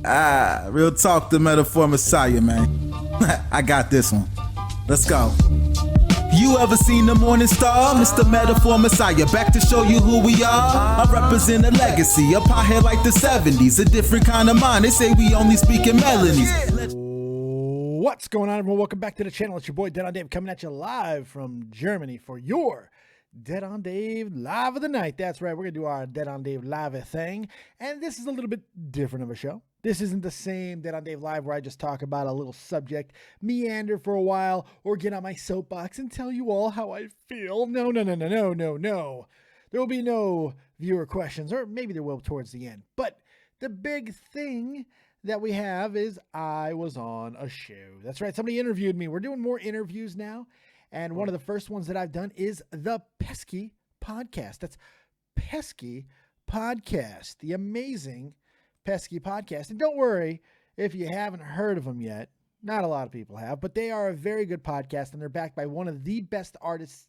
Real talk, the metaphor messiah, man. I got this one. Let's go. You ever seen the morning star? Mr. Metaphor Messiah, back to show you who we are. I represent a legacy, a pothead like the 70s, a different kind of mind. They say we only speak in melodies. What's going on, everyone? Welcome back to the channel. It's your boy, Dead on Dave, coming at you live from Germany for your Dead on Dave Live of the Night. That's right, we're going to do our Dead on Dave Live thing, and this is a little bit different of a show. This isn't the same Dead on Dave Live where I just talk about a little subject, meander for a while, or get on my soapbox and tell you all how I feel. No. There will be no viewer questions, or maybe there will towards the end. But the big thing that we have is I was on a show. That's right, somebody interviewed me. We're doing more interviews now, and one of the first ones that I've done is the Pesky Podcast. That's Pesky Podcast, the amazing Pesky Podcast. And don't worry if you haven't heard of them yet. Not a lot of people have, but they are a very good podcast, and they're backed by one of the best artists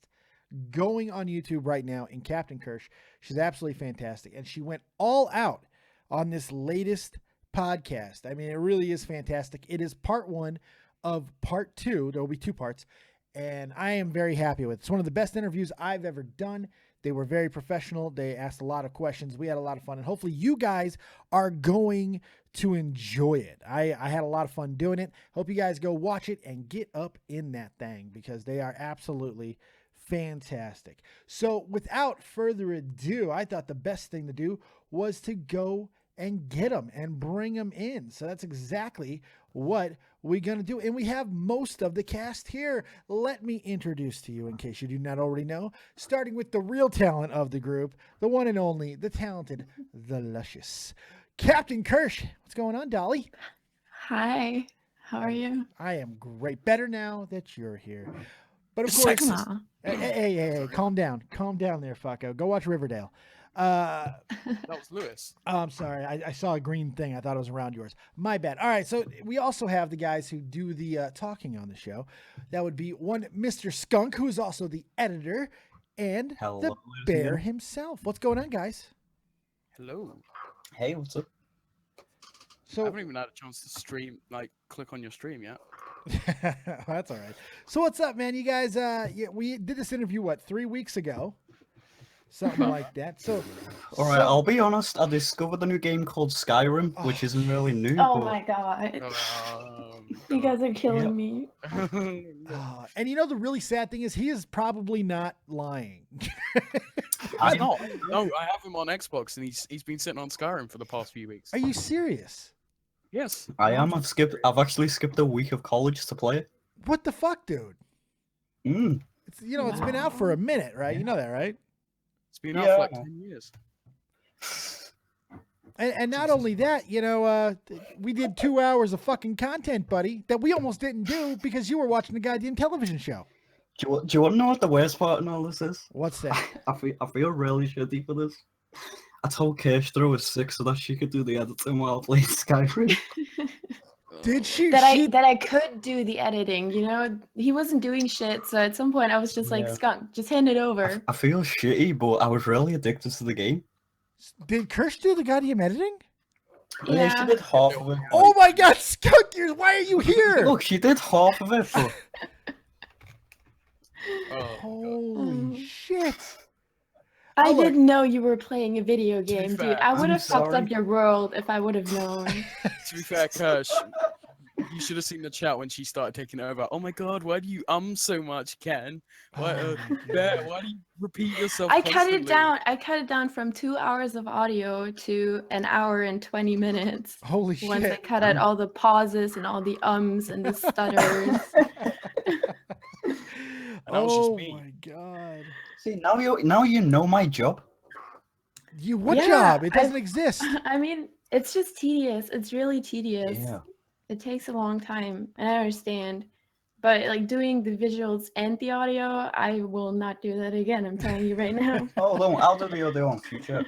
going on YouTube right now in Captain Kirsch. She's absolutely fantastic, and she went all out on this latest podcast. I mean, it really is fantastic. It is part one of part two. There will be two parts, and I am very happy with it. It's one of the best interviews I've ever done. They were very professional. They asked a lot of questions. We had a lot of fun, and hopefully you guys are going to enjoy it. I had a lot of fun doing it. Hope you guys go watch it and get up in that thing because they are absolutely fantastic. So without further ado, I thought the best thing to do was to go and get them and bring them in. So that's exactly what we're going to do. And we have most of the cast here. Let me introduce to you, in case you do not already know, starting with the real talent of the group, the one and only, the talented, the luscious Captain Kirsch. What's going on, Dolly? Hi, how are you? I am great. Better now that you're here. But of course, hey, calm down. Calm down there, fucko. Go watch Riverdale. That was Lewis. Oh, I'm sorry. I saw a green thing. I thought it was around yours. My bad. All right. So we also have the guys who do the talking on the show. That would be one Mr. Skunk, who is also the editor, and the bear himself. What's going on, guys? Hello. Hey, what's up? So I haven't even had a chance to stream, click on your stream yet. That's all right. So what's up, man? You guys, we did this interview, 3 weeks ago? Something like that. So, all right, I'll be honest. I discovered a new game called Skyrim, which isn't really new. Oh but... my god. You guys are killing me. And you know, the really sad thing is he is probably not lying. He's not. No, I have him on Xbox, and he's been sitting on Skyrim for the past few weeks. Are you serious? Yes. I am. I've actually skipped a week of college to play it. What the fuck, dude? It's, it's been out for a minute, right? Yeah. You know that, right? It's been out for like 10 years. And not only that, we did 2 hours of fucking content, buddy, that we almost didn't do because you were watching the goddamn television show. Do you want to know what the worst part in all this is? What's that? I feel really shitty for this. I told Kirsch I was sick so that she could do the editing while playing Skyrim. Did she? That I could do the editing, he wasn't doing shit, so at some point I was just like, Skunk, just hand it over. I feel shitty, but I was really addicted to the game. Did Kirsch do the goddamn editing? Yeah, she did half of it. Oh my god, Skunk, why are you here? Look, she did half of it. But... Holy shit. I didn't know you were playing a video game, dude. I would have fucked sorry. up your world if I would have known. To be fair, Kirsch, you should have seen the chat when she started taking it over. Oh my god, why do you so much, Ken? Why do you repeat yourself I cut it constantly? down. I cut it down from 2 hours of audio to 1 hour and 20 minutes. Holy shit. Once I cut out all the pauses and all the ums and the stutters. And that was just me. Oh my god. See, now you know my job. What job? It doesn't exist. I mean, it's just tedious. It's really tedious. Yeah. It takes a long time, and I understand. But like doing the visuals and the audio, I will not do that again. I'm telling you right now. Oh, no, I'll do the audio on future.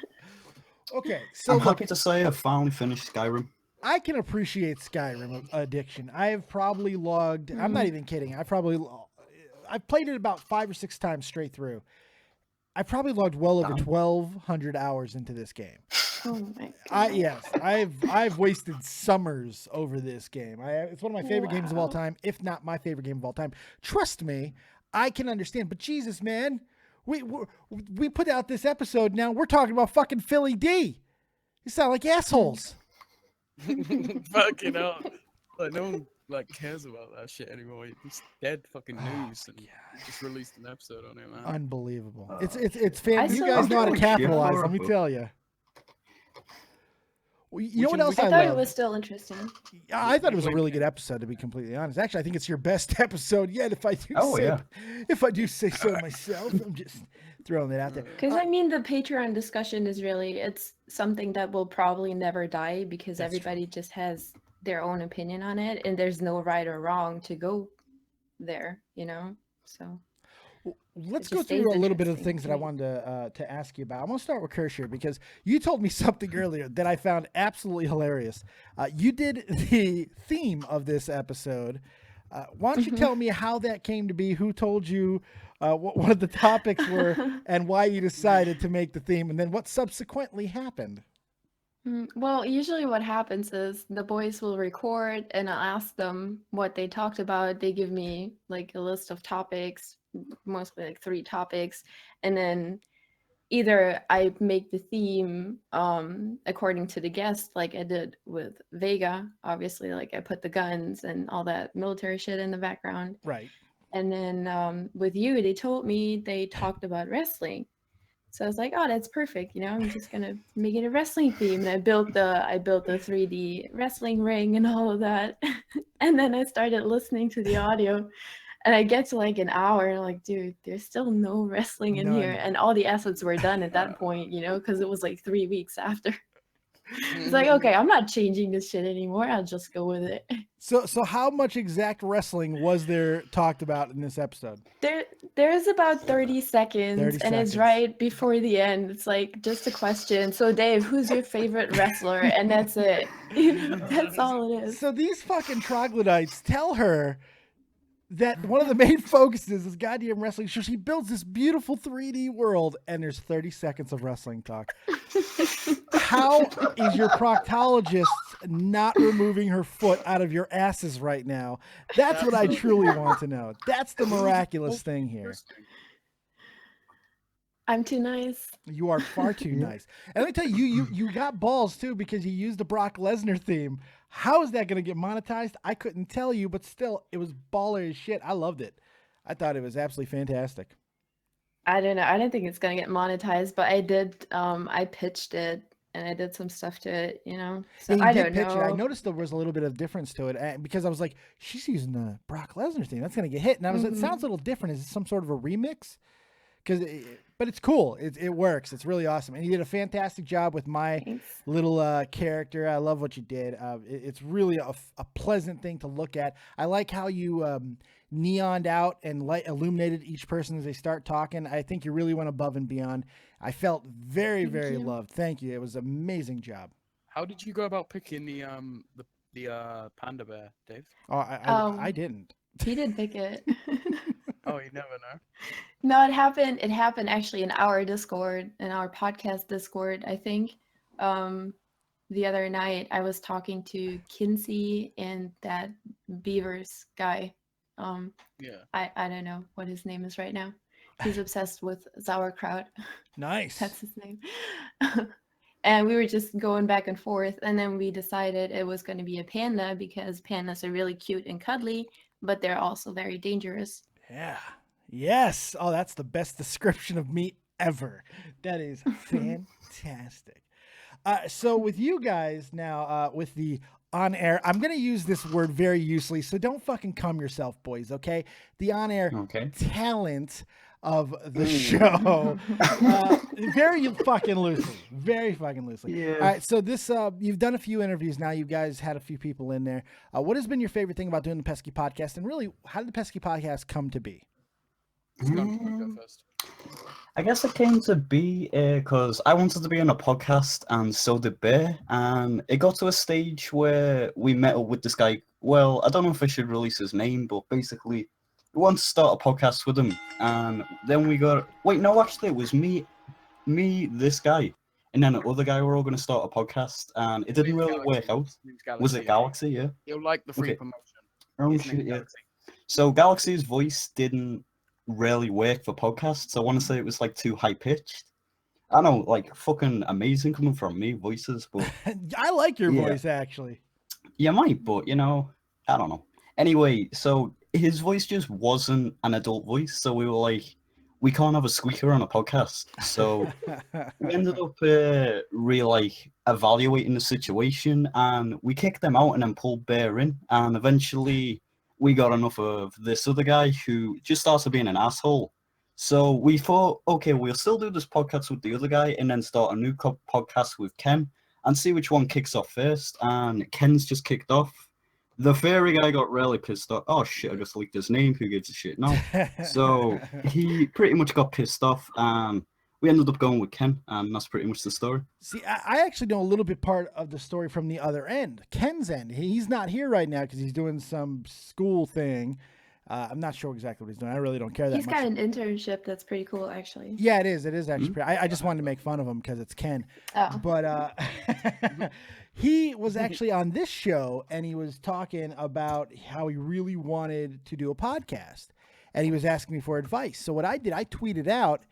Okay, so I'm happy to say I've finally finished Skyrim. I can appreciate Skyrim addiction. I have probably logged, I'm not even kidding, I've played it about 5 or 6 times straight through. I probably logged well over 1,200 hours into this game. Oh my god. Yes, I've wasted summers over this game. It's one of my favorite games of all Wow. time, if not my favorite game of all time. Trust me, I can understand. But Jesus, man, we put out this episode. Now we're talking about fucking Philly D. You sound like assholes. Fucking hell. Like, no one like cares about that shit anymore. It's dead fucking news, and just released an episode on it, man. Unbelievable. It's fan. You still guys know how to don't capitalize. care. Let me tell you. Well, you know what else I I thought love? it was still interesting. I thought it was a really good episode, to be completely honest. Actually, I think it's your best episode yet. If I do say so myself, I'm just throwing it out there. Because I mean, the Patreon discussion is really, it's something that will probably never die because That's true. everybody just has their own opinion on it, and there's no right or wrong to go there, you know? So Let's It go just through stays a little bit of the interesting things to that I me. wanted to ask you about. I'm going to start with Kirsch here because you told me something earlier that I found absolutely hilarious. You did the theme of this episode. Why don't you tell me how that came to be? Who told you what one of the topics were and why you decided to make the theme, and then what subsequently happened? Well, usually what happens is the boys will record and I'll ask them what they talked about. They give me like a list of topics, mostly like 3 topics, and then either I make the theme according to the guest, like I did with Vega. Obviously, like I put the guns and all that military shit in the background. Right. And then with you, they told me they talked about wrestling. So I was like, oh, that's perfect. You know, I'm just gonna make it a wrestling theme. And I built the 3D wrestling ring and all of that. And then I started listening to the audio, and I get to like an hour, and I'm like, dude, there's still no wrestling in here. None. And all the assets were done at that point, you know, because it was like 3 weeks after. It's like, okay, I'm not changing this shit anymore. I'll just go with it. So how much exact wrestling was there talked about in this episode? There's about 30 seconds, 30 and seconds. it's right before the end. It's like just a question. So, Dave, who's your favorite wrestler? And that's it. That's all it is. So these fucking troglodytes tell her that one of the main focuses is goddamn wrestling. So she builds this beautiful 3D world, and there's 30 seconds of wrestling talk. How is your proctologist not removing her foot out of your asses right now? That's what I truly want to know. That's the miraculous thing here. I'm too nice. You are far too nice. And let me tell you, you got balls too, because you used the Brock Lesnar theme. How is that going to get monetized? I couldn't tell you, but still, it was baller as shit. I loved it. I thought it was absolutely fantastic. I don't know. I don't think it's gonna get monetized, but I did. I pitched it and I did some stuff to it, you know. So Yeah, you I did don't pitch it. I know. noticed there was a little bit of difference to it because I was like, she's using the Brock Lesnar theme. That's going to get hit. And I was, it sounds a little different. Is it some sort of a remix? But it's cool. It works. It's really awesome. And you did a fantastic job with my Thanks. little character. I love what you did. It's really a pleasant thing to look at. I like how you neoned out and illuminated each person as they start talking. I think you really went above and beyond. I felt very, Thank very you. loved. Thank you. It was an amazing job. How did you go about picking the panda bear, Dave? Oh, I didn't. He did pick it. Oh, you never know. No, it happened. It happened actually in our Discord, in our podcast Discord, I think. The other night I was talking to Kinsey and that Beavers guy. Yeah. I don't know what his name is right now. He's obsessed with sauerkraut. Nice. That's his name. And we were just going back and forth, and then we decided it was going to be a panda because pandas are really cute and cuddly, but they're also very dangerous. Yeah. Yes. Oh, that's the best description of me ever. That is fantastic. So with you guys now, with the on-air, I'm going to use this word very loosely, so don't fucking cum yourself, boys, okay? The on-air talent of the show. Very fucking loosely. Very fucking loosely. Yeah. All right, so this, you've done a few interviews now. You guys had a few people in there. What has been your favorite thing about doing the Pesky Podcast? And really, how did the Pesky Podcast come to be? Go first. I guess it came to be because I wanted to be on a podcast, and so did Bear. And it got to a stage where we met up with this guy. Well, I don't know if I should release his name, but basically, we wanted to start a podcast with him. And then we got. Wait, no, actually, it was me, this guy, and then the other guy were all going to start a podcast, and it didn't really work out. Was it Galaxy? Yeah. You'll like the free Okay. promotion. Oh His shit! name's Yeah. Galaxy. So Galaxy's voice didn't really work for podcasts. I want to say it was like too high pitched. I know, like fucking amazing coming from me, voices, but I like your Yeah. voice actually. you might, but you know, I don't know. Anyway, so his voice just wasn't an adult voice, so we were like, we can't have a squeaker on a podcast. So we ended up evaluating the situation, and we kicked them out and then pulled Bear in, and eventually we got enough of this other guy who just started being an asshole. So we thought, okay, we'll still do this podcast with the other guy and then start a new podcast with Ken and see which one kicks off first. And Ken's just kicked off. The fairy guy got really pissed off. Oh shit, I just leaked his name. Who gives a shit now? So he pretty much got pissed off, and we ended up going with Ken, and that's pretty much the story. See, I actually know a little bit part of the story from the other end, Ken's end. He's not here right now because he's doing some school thing. I'm not sure exactly what he's doing. I really don't care that He's much. got an internship that's pretty cool, actually. Yeah, it is. It is actually pretty. I just wanted to make fun of him because it's Ken. Oh. But he was actually on this show, and he was talking about how he really wanted to do a podcast, and he was asking me for advice. So what I did, I tweeted out,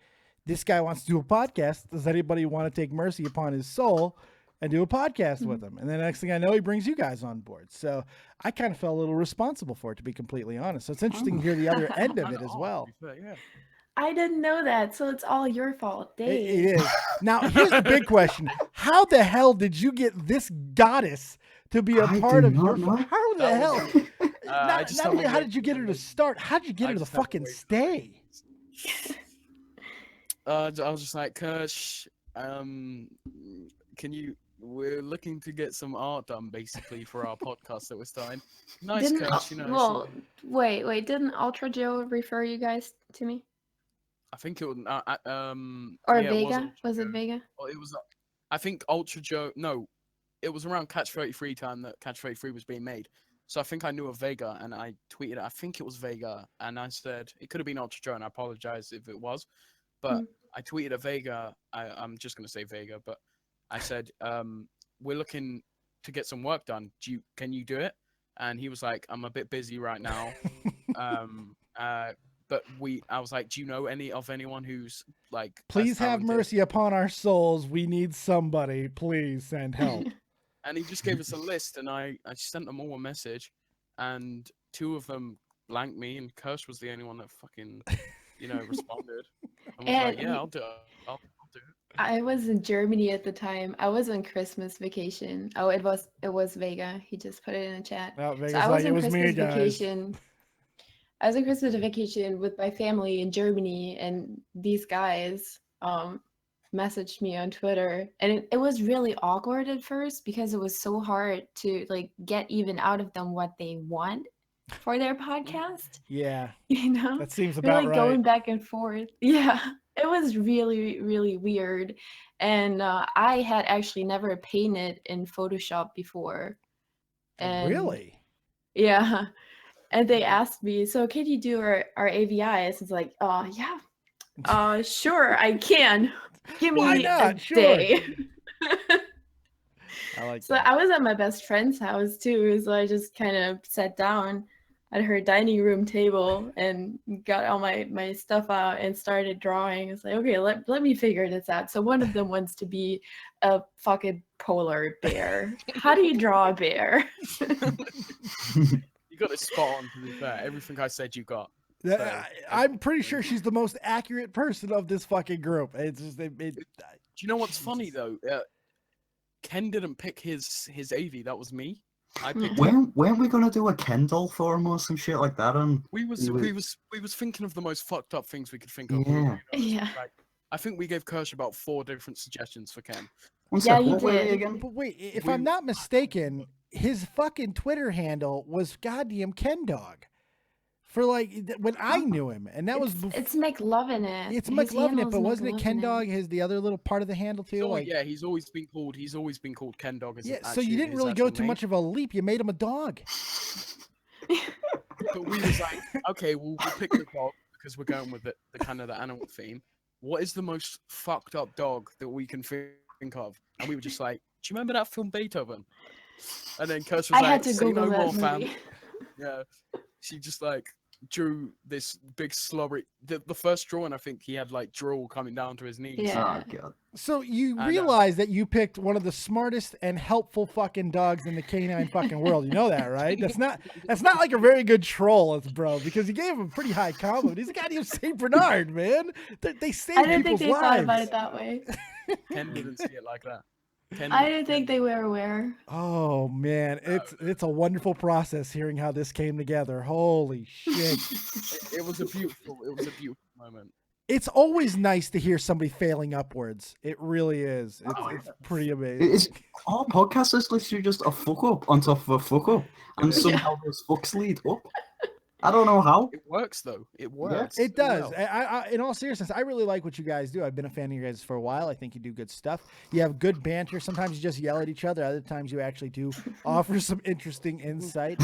this guy wants to do a podcast. Does anybody want to take mercy upon his soul and do a podcast with him? And then the next thing I know, he brings you guys on board. So I kind of felt a little responsible for it, to be completely honest. So it's interesting to hear the other end of it as well. Yeah. I didn't know that, so it's all your fault, Dave. It is. Now, here's the big question. How the hell did you get this goddess to be a I part do of your... not know. How the hell? Not only how did you get her to start, how did you get her to fucking stay? I was just like, Kirsch, we're looking to get some art done, basically, for our podcast that we're starting. Nice, Didn't, Kirsch, you know. well, wait, didn't Ultra Joe refer you guys to me? I think it was, Or yeah, Vega? Was it Joe. Vega? Well, it was, I think Ultra Joe, no, it was around Catch 33 time that Catch 33 was being made. So I think I knew of Vega, and I tweeted, I think it was Vega, and I said, it could have been Ultra Joe, and I apologize if it was, but I tweeted at Vega, I'm just going to say Vega, but I said, we're looking to get some work done. Can you do it? And he was like, I'm a bit busy right now. But I was like, do you know anyone who's like, Please have mercy upon our souls. We need somebody. Please send help. And he just gave us a list, and I sent them all a message, and 2 of them blanked me, and Kirsch was the only one that fucking, responded. And was like, yeah, I'll do it. I'll do it. I was in Germany at the time. I was on Christmas vacation. Oh, it was Vega. He just put it in the chat. Oh, Vega's So I like, was it on was me, Christmas guys. vacation. I was on Christmas vacation with my family in Germany, and these guys messaged me on Twitter, and it was really awkward at first because it was so hard to like get even out of them what they want for their podcast. Yeah, That seems we're about like right. going back and forth. Yeah, it was really, really weird. And I had actually never painted in Photoshop before. And Really? yeah. And they asked me, so can you do our AVIs? It's like, oh, yeah. Sure, I can. Give Why me not? a Sure. day. I like So that. I was at my best friend's house too, so I just kind of sat down at her dining room table and got all my stuff out and started drawing. It's like, okay, let me figure this out. So one of them wants to be a fucking polar bear. How do you draw a bear? You got it spot on, to be fair. Everything I said, you got. I'm pretty sure she's the most accurate person of this fucking group. It's just, Do you know what's funny though? Ken didn't pick his AV. That was me. I picked. Weren't we gonna do a Kendall for him or some shit like that? And We was thinking of the most fucked up things we could think of. Yeah. Yeah. Like, I think we gave Kirsch about 4 different suggestions for Ken. one Yeah, sec, you what were they did. again? But wait, if I'm not mistaken, his fucking Twitter handle was goddamn Ken Dog. For like when I knew him, and that was It's McLovin it. it's His McLovin it, handle's but wasn't it Ken McLovin Dog? His the other little part of the handle too. So, Like yeah, he's always been called Ken Dog. As yeah, so actually you didn't his really go actual too name. much of a leap. You made him a dog. But we was like, okay, we'll pick the dog because we're going with the kind of the animal theme. What is the most fucked up dog that we can think think of, and we were just like, "Do you remember that film Beethoven?" And then Kirsch was I like, had to "Say Google no that more, movie. fam." Yeah, she just like drew this big slobbery. The first drawing, I think he had like drool coming down to his knees. Yeah. Oh god. So you I know. realize that you picked one of the smartest and helpful fucking dogs in the canine fucking world. You know that, right? That's not like a very good troll, bro, because you gave him a pretty high compliment. He's a guy named Saint Bernard, man. They save I didn't people's think they lives. thought about it that way. Ken didn't see it like that. I didn't think they were aware. Oh man, it's a wonderful process hearing how this came together. Holy shit. It was a beautiful moment. It's always nice to hear somebody failing upwards. It really is. It's pretty amazing. Our podcast is literally just a fuck up on top of a fuck up, and somehow those fucks lead up. I don't know how. It works though. It works. It does. Well. I, in all seriousness, I really like what you guys do. I've been a fan of you guys for a while. I think you do good stuff. You have good banter. Sometimes you just yell at each other. Other times you actually do offer some interesting insight.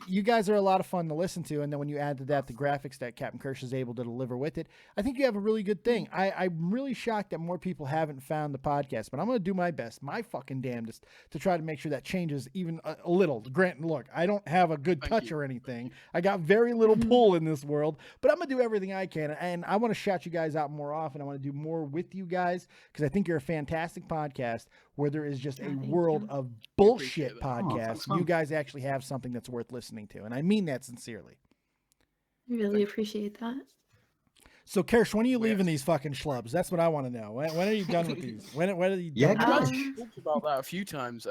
You guys are a lot of fun to listen to. And then when you add to that the graphics that Captain Kirsch is able to deliver with it, I think you have a really good thing. I'm really shocked that more people haven't found the podcast, but I'm going to do my best, my fucking damnedest, to try to make sure that changes even a little. Grant, look, I don't have a good touch or anything. I got very little pull in this world, but I'm going to do everything I can. And I want to shout you guys out more often. I want to do more with you guys because I think you're a fantastic podcast where there is just a world of bullshit podcasts. You guys actually have something that's worth listening to. And I mean that sincerely. I really appreciate that. So, Kirsch, when are you leaving these fucking schlubs? That's what I want to know. When are you done with these? When are you done? Kirsch talked about that a few times.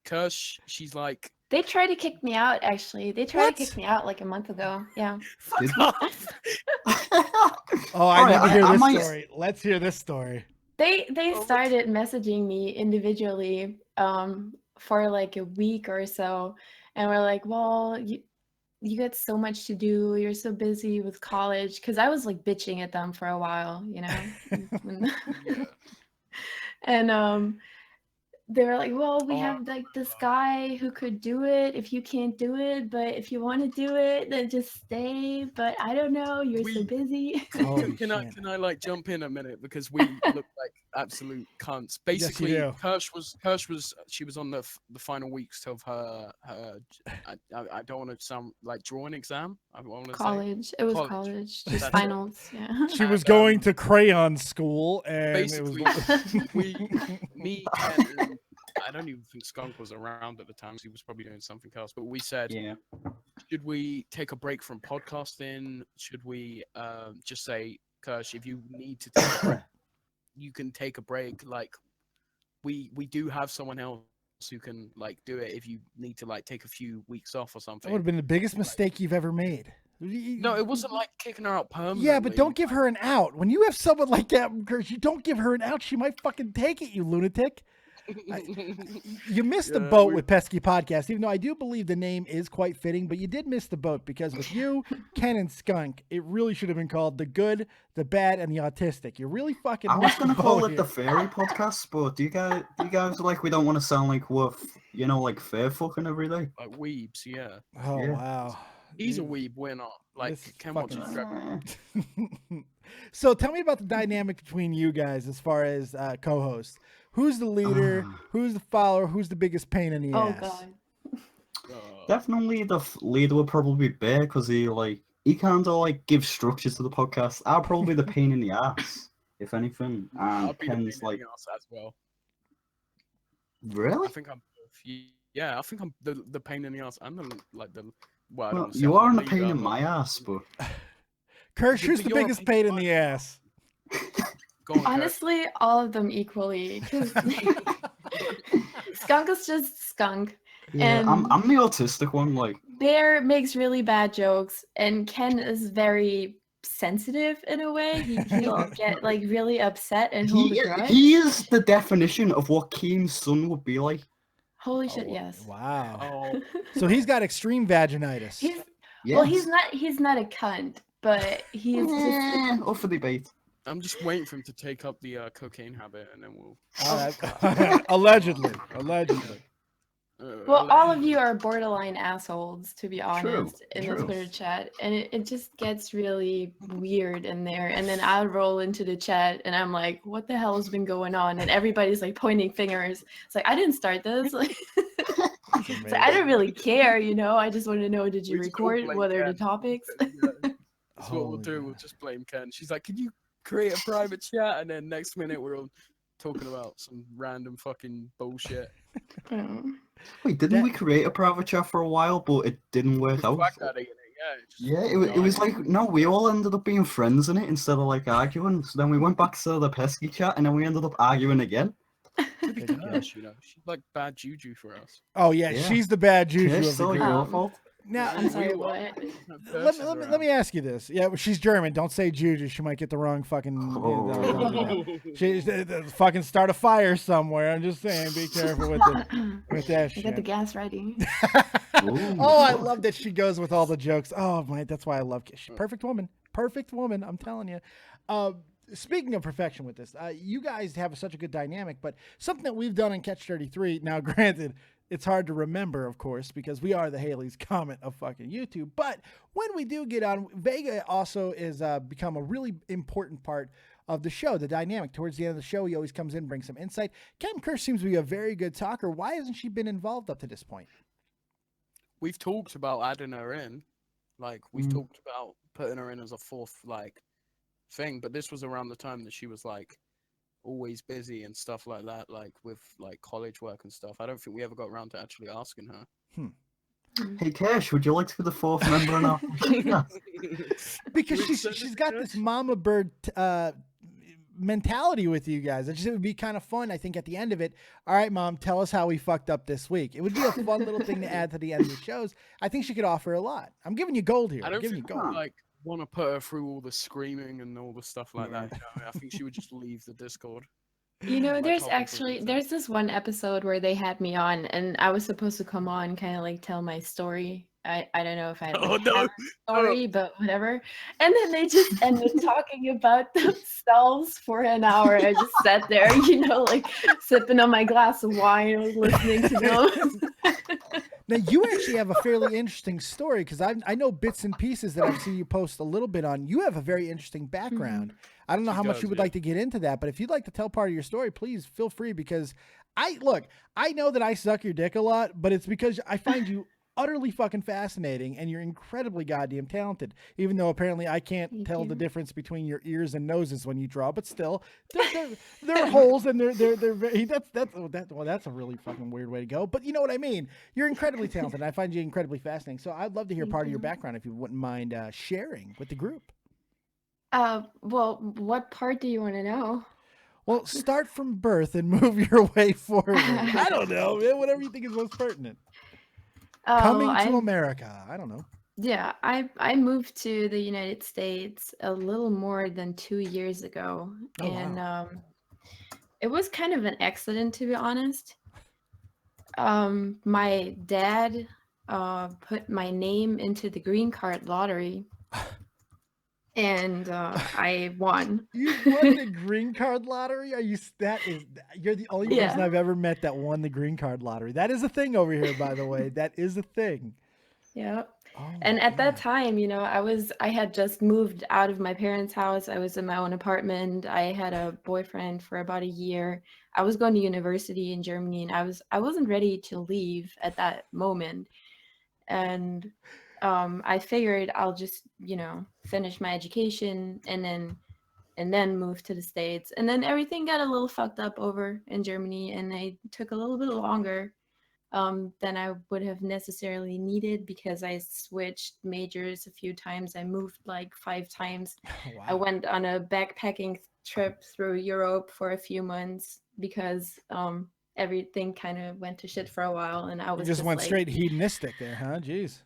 Kirsch, she's like... They tried to kick me out, actually. They tried to kick me out like a month ago. Yeah. Oh, I need to hear this story. Let's hear this story. They started messaging me individually for like a week or so. And we're like, well, you got so much to do. You're so busy with college. Because I was like bitching at them for a while, you know? And they were like, well, we have like this guy who could do it if you can't do it. But if you want to do it, then just stay. But I don't know. You're so busy. Can I like jump in a minute? Because we look like absolute cunts. Basically, yes, Kirsch was she was on the final weeks of her I don't want to sound like drawing exam. I want to college. It was college. Just That's finals. Yeah. She was going to crayon school, and basically me and I don't even think Skunk was around at the time. He was probably doing something else. But we said, should we take a break from podcasting? Should we just say, Kirsch, if you need to take a break, you can take a break. Like we do have someone else who can like do it if you need to like take a few weeks off or something. That would have been the biggest mistake you've ever made. No, it wasn't like kicking her out permanently. Yeah, but don't give her an out. When you have someone like that, Kirsch, you don't give her an out. She might fucking take it, you lunatic. You missed the boat with Pesky Podcast, even though I do believe the name is quite fitting, but you did miss the boat because with you, Ken, and Skunk, it really should have been called The Good, The Bad, and The Autistic. You really fucking I was going to call it the Fairy Podcast, but do you guys like, we don't want to sound like we're, like fair fucking every day? Like weebs, yeah. Oh, yeah. Wow. He's a weeb, we're not. Like, Ken watches Dragon. So tell me about the dynamic between you guys as far as co-hosts. Who's the leader? Who's the follower? Who's the biggest pain in the ass? God. Definitely the leader would probably be Bear, because he kind of like gives structure to the podcast. I'll probably be the pain in the ass, if anything. And Ken's like, as well. Really? I think I'm. Yeah, I think I'm the pain in the ass. I'm the Well, well you are the pain in my ass, but. Kirsch, who's the biggest pain in the ass? On, honestly, all of them equally. Skunk is just Skunk. Yeah, and I'm the autistic one. Like Bear makes really bad jokes, and Ken is very sensitive in a way. He'll get like really upset and hold a grudge. He is the definition of what Keen's son would be like. Holy shit! Yes. Wow. Oh. So he's got extreme vaginitis. Well, he's not a cunt, but he's just up for debate. I'm just waiting for him to take up the cocaine habit, and then we'll. Allegedly. Well, all of you are borderline assholes, to be honest, in the true. Twitter chat. And it just gets really weird in there. And then I'll roll into the chat and I'm like, what the hell has been going on? And everybody's like pointing fingers. It's like, I didn't start this. Like, so I don't really care, you know? I just want to know, did you We just record? blame What are the Ken. topics? That's what we'll do. We'll just blame Ken. She's like, can you create a private chat? And then next minute we're all talking about some random fucking bullshit. Wait, didn't we create a private chat for a while, but it didn't work out? Yeah, it was like, no, we all ended up being friends in it instead of like arguing. So then we went back to the pesky chat and then we ended up arguing again. Gosh, you know, she's like bad juju for us. Oh yeah, Yeah. she's the bad juju Yeah, of the it's all group. your fault. Now, I'm sorry, what? let me ask you this. Yeah, she's German. Don't say juju. She might get the wrong fucking. She fucking start a fire somewhere. I'm just saying, be careful with that I shit. got the gas ready. Oh, I love that she goes with all the jokes. Oh my, that's why I love Kish. Perfect woman. I'm telling you. Speaking of perfection with this, you guys have such a good dynamic, but something that we've done in Catch 33. Now, granted, it's hard to remember, of course, because we are the Haley's Comet of fucking YouTube. But when we do get on, Vega also is become a really important part of the show, the dynamic. Towards the end of the show, he always comes in and brings some insight. Cam Kirsch seems to be a very good talker. Why hasn't she been involved up to this point? We've talked about adding her in. Like, we've talked about putting her in as a fourth, like, thing. But this was around the time that she was, like, always busy and stuff like that, like with like college work and stuff. I don't think we ever got around to actually asking her. Hey Cash, would you like to be the fourth member now? Because she's got this mama bird mentality with you guys. It would be kind of fun, I think, at the end of it. All right, Mom, tell us how we fucked up this week. It would be a fun little thing to add to the end of the shows. I think she could offer a lot. I'm giving you gold here. I don't think like want to put her through all the screaming and all the stuff like that. You know? I think she would just leave the Discord. You know, there's this one episode where they had me on and I was supposed to come on, kind of like tell my story. I don't know if I have a story, but whatever. And then they just ended talking about themselves for an hour. I just sat there, you know, like sipping on my glass of wine, listening to them. Now, you actually have a fairly interesting story because I know bits and pieces that I've seen you post a little bit on. You have a very interesting background. I don't know how much you would like to get into that, but if you'd like to tell part of your story, please feel free because I know that I suck your dick a lot, but it's because I find you utterly fucking fascinating and you're incredibly goddamn talented, even though apparently I can't tell the difference between your ears and noses when you draw, but still there are holes and they're very, that's a really fucking weird way to go, but you know what I mean. You're incredibly talented. I find you incredibly fascinating. So I'd love to hear part of your background if you wouldn't mind sharing with the group. Well, what part do you want to know? Well, start from birth and move your way forward. I don't know, man. Whatever you think is most pertinent. Coming to America. I don't know. Yeah, I moved to the United States a little more than 2 years ago. Wow. It was kind of an accident, to be honest. My dad put my name into the green card lottery. And I won. You won the green card lottery? You're the only person I've ever met that won the green card lottery. That is a thing over here, by the way. That is a thing. Yeah. Oh, and at that time, you know, I had just moved out of my parents' house. I was in my own apartment. I had a boyfriend for about a year. I was going to university in Germany, and I wasn't ready to leave at that moment. And I figured I'll just, you know, finish my education and then move to the States. And then everything got a little fucked up over in Germany, and it took a little bit longer than I would have necessarily needed because I switched majors a few times. I moved like 5 times. Wow. I went on a backpacking trip through Europe for a few months because everything kind of went to shit for a while, and I was just went like, straight hedonistic there, huh? Jeez.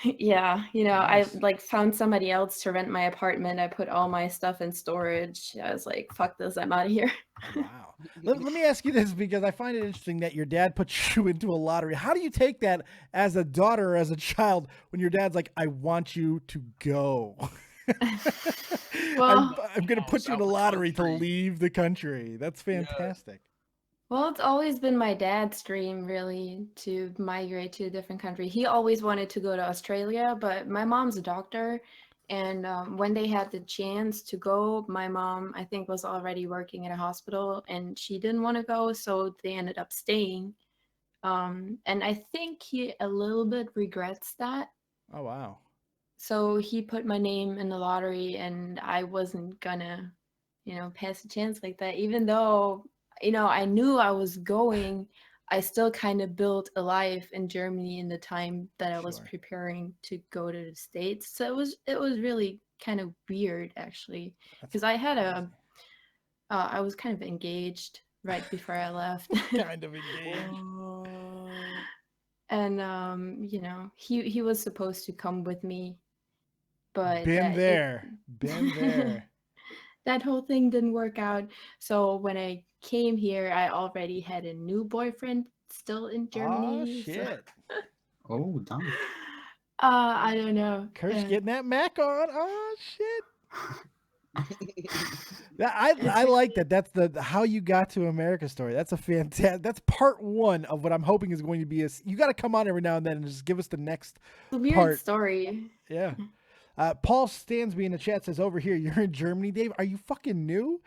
Yeah, you know, nice. I like found somebody else to rent my apartment. I put all my stuff in storage. I was like, fuck this, I'm out of here. Wow. Let me ask you this, because I find it interesting that your dad put you into a lottery. How do you take that as a daughter or as a child when your dad's like, I want you to go? Well, I'm going to put you in a lottery to leave the country. That's fantastic. Well, it's always been my dad's dream, really, to migrate to a different country. He always wanted to go to Australia, but my mom's a doctor. And when they had the chance to go, my mom, I think, was already working at a hospital and she didn't want to go. So they ended up staying. And I think he a little bit regrets that. Oh wow. So he put my name in the lottery and I wasn't gonna, pass a chance like that. Even though, I knew I was going, I still kind of built a life in Germany in the time that I was Sure. preparing to go to the States. So it was really kind of weird actually. That's Because I had crazy. I was kind of engaged right before I left. Kind of engaged. And he was supposed to come with me, but Been there. Been there. that whole thing didn't work out. So when I came here, I already had a new boyfriend still in Germany. Oh So, shit. Oh, damn. I don't know. Kurt's getting that Mac on. Oh shit. I like that. That's the how you got to America story. That's a fantastic. That's part one of what I'm hoping is going to be. You got to come on every now and then and just give us the next It's a weird part. story. Yeah. Paul Stansby in the chat says, over here, you're in Germany, Dave. Are you fucking new?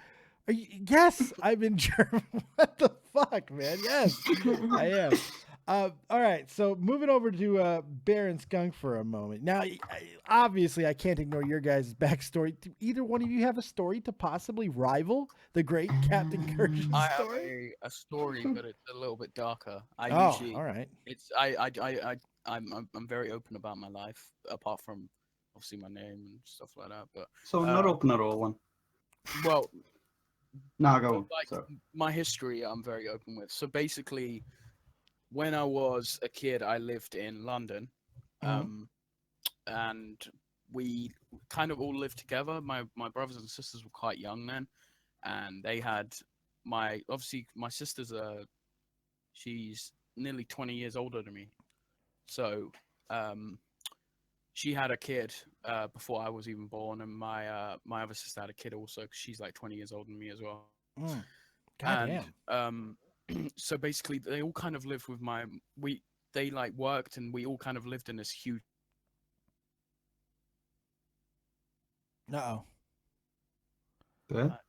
Are you? Yes, I'm in Germany. What the fuck, man? Yes, I am. All right, so moving over to Bear and Skunk for a moment. Now, obviously, I can't ignore your guys' backstory. Do either one of you have a story to possibly rival the great Captain Kirsch's I have story? a story, but it's a little bit darker. All right. I'm very open about my life, apart from obviously my name and stuff like that. But So not open at all, one. well, Nah, go on. like Sorry. my history, I'm very open with. So basically, when I was a kid, I lived in London, and we kind of all lived together. My brothers and sisters were quite young then, and they had my sister's she's nearly 20 years older than me, so she had a kid before I was even born, and my other sister had a kid also, 'cause she's like 20 years older than me as well. Goddamn. And so basically they all kind of lived with they like worked, and we all kind of lived in this huge Uh-oh. Bear?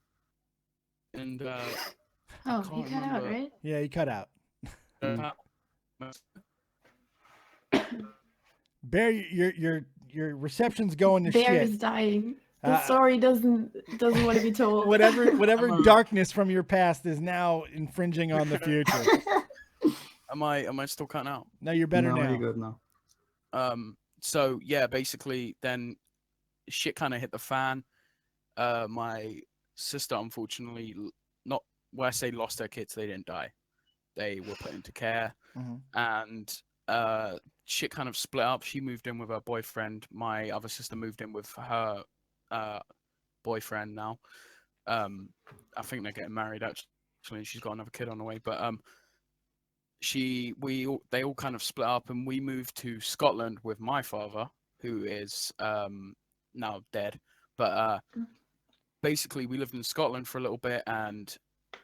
and Oh, can't he cut out, remember. right? Yeah, you cut out. Bear, your reception's going to Bear shit. is dying. The story doesn't want to be told. Whatever darkness from your past is now infringing on the future. Am I still cutting out? No, you're better No, now. you're good now. So yeah, basically then shit kind of hit the fan. My sister, unfortunately, not where I say lost her kids, they didn't die. They were put into care, and shit kind of split up. She moved in with her boyfriend. My other sister moved in with her boyfriend now. I think they're getting married actually, and she's got another kid on the way. But they all kind of split up, and we moved to Scotland with my father, who is now dead. But basically, we lived in Scotland for a little bit, and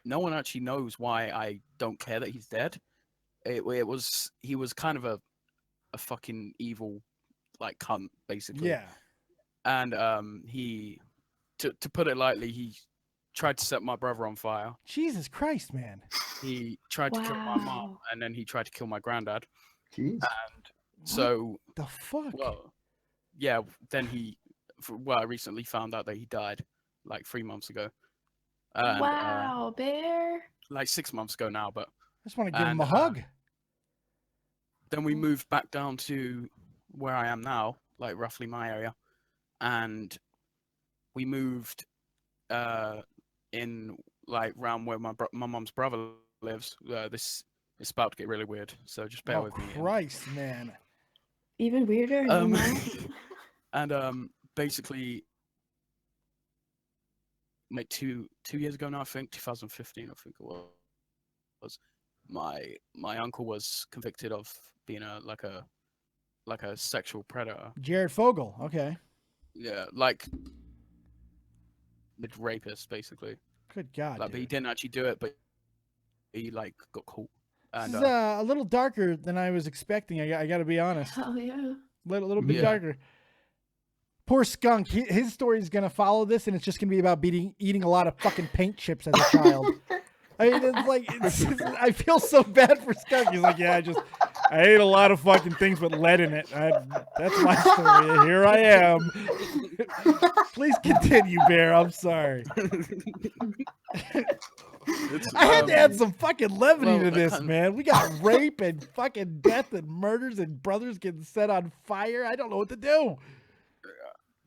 no one actually knows why I don't care that he's dead. He was kind of a fucking evil, like, cunt, basically. Yeah. And he, to put it lightly, he tried to set my brother on fire. Jesus Christ, man. He tried to kill my mom, and then he tried to kill my granddad. Jeez. And so The fuck? well, yeah. Then I recently found out that he died like 3 months ago. And, Wow, Bear. like 6 months ago now. But I just want to give him a hug. then we moved back down to where I am now, like roughly my area, and we moved in like round where my mom's brother lives. This is about to get really weird, so just bear with me. Christ, man. Even weirder. And basically, like two years ago now, I think 2015, I think it was. My uncle was convicted of being a sexual predator. Jared Fogle. Okay. Yeah, like the rapist, basically. Good God. Like, but he didn't actually do it, but he like got caught. This And is a little darker than I was expecting. I got to be honest. Hell yeah. Little bit Yeah. darker. Poor Skunk. His story is gonna follow this, and it's just gonna be about eating a lot of fucking paint chips as a child. I mean, it's like I feel so bad for Skunk. He's like, yeah, I ate a lot of fucking things with lead in it. That's my story. Here I am. Please continue, Bear. I'm sorry. I had to add some fucking levity to this, man. We got rape and fucking death and murders and brothers getting set on fire. I don't know what to do.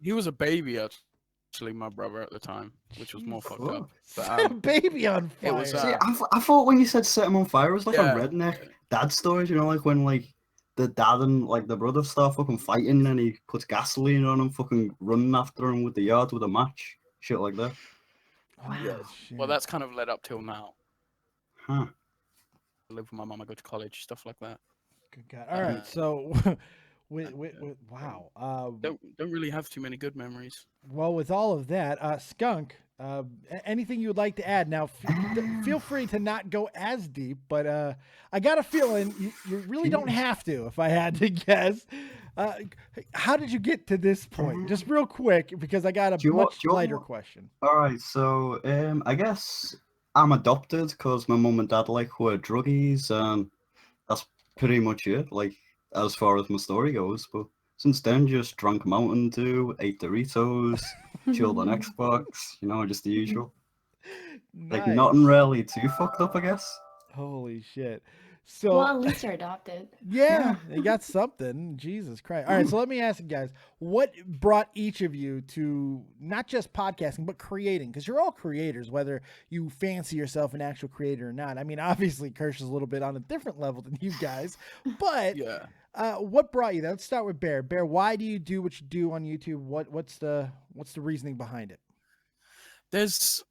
he was a baby, actually, my brother at the time, which was more fucked up. But, Set a baby on fire. it was, See, I thought when you said set him on fire, it was like Yeah. a redneck dad story, you know, like when like the dad and like the brother start fucking fighting and he puts gasoline on him, fucking running after him with the yard with a match, shit like that. Oh, yeah. shit. Well, that's kind of led up till now. Huh. I live with my mum, I go to college, stuff like that. Good God. All right, so wow. Don't really have too many good memories. Well, with all of that, Skunk, anything you would like to add? Now, feel free to not go as deep, but I got a feeling you really don't have to, if I had to guess. How did you get to this point? Just real quick, because I got a much lighter question. All right, so I guess I'm adopted because my mum and dad like were druggies, and that's pretty much it. Like as far as my story goes, but since then, just drank Mountain Dew, ate Doritos, chilled on Xbox, you know, just the usual. Like Nice. nothing really too fucked up, I guess. Holy shit. So Well, at least you're adopted. yeah, they got something. Jesus Christ. All right, so let me ask you guys, what brought each of you to not just podcasting, but creating? Because you're all creators, whether you fancy yourself an actual creator or not. I mean, obviously, Kirsch is a little bit on a different level than you guys, but Yeah. what brought you there? Let's start with Bear. Bear, why do you do what you do on YouTube? What's the reasoning behind it? There's,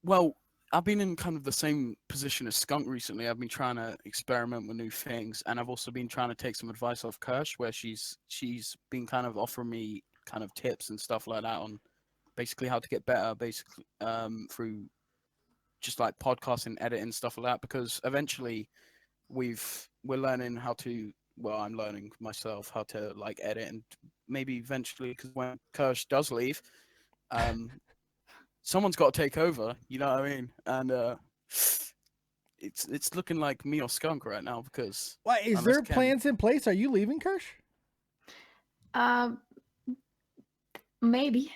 well, I've been in kind of the same position as Skunk recently. I've been trying to experiment with new things, and I've also been trying to take some advice off Kirsch, where she's been kind of offering me kind of tips and stuff like that on basically how to get better, basically through just like podcasting, editing, stuff like that. Because eventually, we're learning how to. Well, I'm learning myself how to like edit, and maybe eventually, because when Kirsch does leave, someone's got to take over, you know what I mean? And it's looking like me or Skunk right now because. Why is there plans in place? Are you leaving, Kirsch? Maybe.